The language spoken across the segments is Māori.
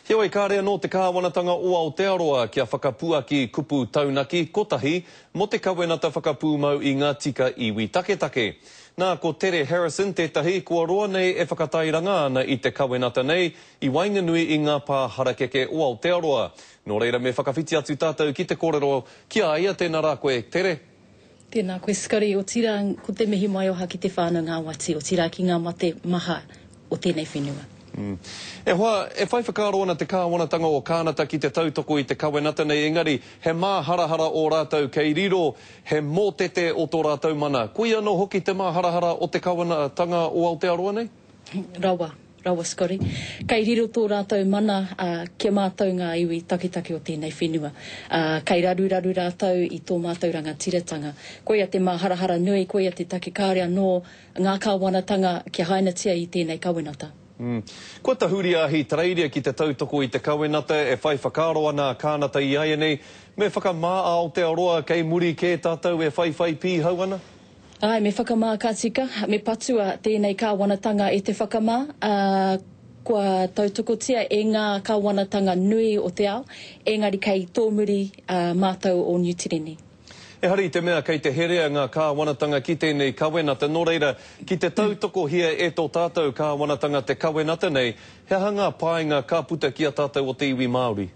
Heoi kārea no te kāwanatanga o Aotearoa kia whakapuaki kupu taunaki kotahi mo te kawenata whakapūmau i ngā tika iwi taketake. Nā ko Tere Harrison tētahi kua roa nei e whakatairanga ana i te kawenata nei i Wainganui i ngā pā harakeke o Aotearoa. Nō reira me whakawhiti atu tātou ki te kōrero kia aia tēnā rā koe Tere. Tēnā koe Skari, o tira ko te mihi mai o haki te whānau ngā wati, o tira ki ngā mate maha o tēnei whenua. E hoa, e whai whakaro ana te kāwanatanga o kānata ki te tautoko i te kawenata nei, engari he mā harahara o rātou kei riro, he mōtete o tō rātou mana. Koe anō hoki te mā harahara o te kawanatanga o Aotearoa nei? Rawa Skari. Kei riro tō rātou mana kia mātou ngā iwi taketake o tēnei whenua. Kei raru rātou i tō mātou rangatiratanga. Koia te mā harahara nui, koia te take kārea no ngā kāwanatanga kia hainatia i tēnei kawenata. Kua tahuri ahi tareiria ki te tautoko i te kawenata e whai whakaro ana kānata i aia nei, me whakamā a Aotearoa kei muri kē tātou e whai pī hau ana? Ai, me whakamā kātika, me patua tēnei kāwanatanga e te whakamā, kua tautokotia e ngā kāwanatanga nui o te ao, engari kei tō muri mātou o New Tirene. E hari te mea kei te herea ngā kāwanatanga ki tēnei kawenata, nō reira, ki te tautoko hia e tō tātou kāwanatanga te kawenata nei, he hanga pāinga ka puta ki a tātou o te iwi Māori?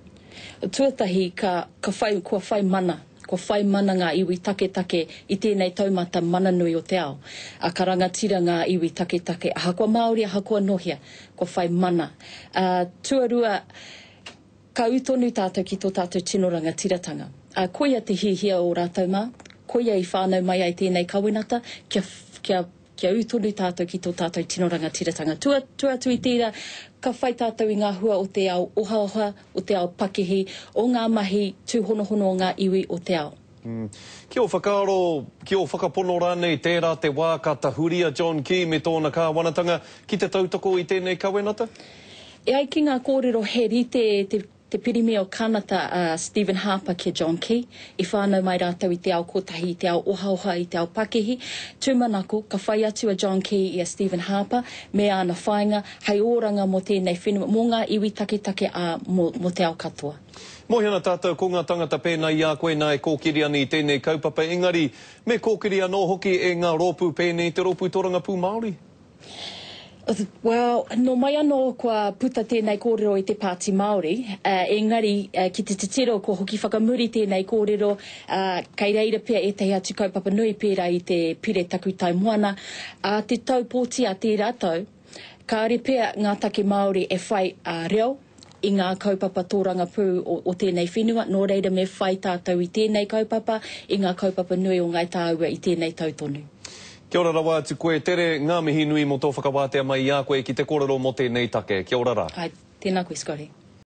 Tuatahi kua whai mana. Ko whai mana ngā iwi taketake i tēnei taumata mananui o te ao. Ka rangatira ngā iwi taketake. Aha kua Māori, aha kua nohia. Ko whai mana. Tuarua, ka utonu tātou ki tō tātou tino rangatiratanga. Koia te hihia o rātou mā. Koia i whānau mai ai tēnei kawenata. Kia utonu tātou ki tō tātou tino rangatiratanga. Tuatu i tērā, ka whai tātou i ngā hua o te ao ohaoha, o te ao pakehi, o ngā mahi tūhonohono o ngā iwi o te ao. Kia o whakaro, kia o whakapono rānei tērā te wā ka tahuria John Key me tōna kāwanatanga ki te tautoko i tēnei kawenata? E ai ki ngā kōrero he rite te pirimi o kānata Stephen Harper ki John Key, i whānau mai rātou i te ao kotahi, i te ao ohaoha, i te ao pakehi. Tūmanako, ka whai atu a John Key i a Stephen Harper, me ana whainga, hei ōranga mo tēnei whenua, mō ngā iwi taketake mo te ao katoa. Mohiana tātou ko ngā tangata pēnā i a koe nā e kōkiri ani i tēnei kaupapa, engari me kōkiri anō hoki e ngā rōpū pēnei, te rōpū toranga pū Māori? Well, no mai anō kua puta tēnei kōrero i te Pāti Māori, engari ki te tiro ko hoki whakamuri tēnei kōrero, kei reira pia e te atu kaupapa nui pērā i te pire taku tai moana, te taupōti a te rātou, ka are pia ngā take Māori e whai reo i ngā kaupapa tōranga pū o tēnei whenua, nō reira me whai tātou i tēnei kaupapa, i ngā kaupapa nui o ngai tāua i tēnei tautonu. Kia ora rawa atu koe, Tere, ngā mihi nui mo tō whakawātea mai i a koe ki te kōrero mo tēnei take. Kia ora rā. Ai, tēnā koe, Skari.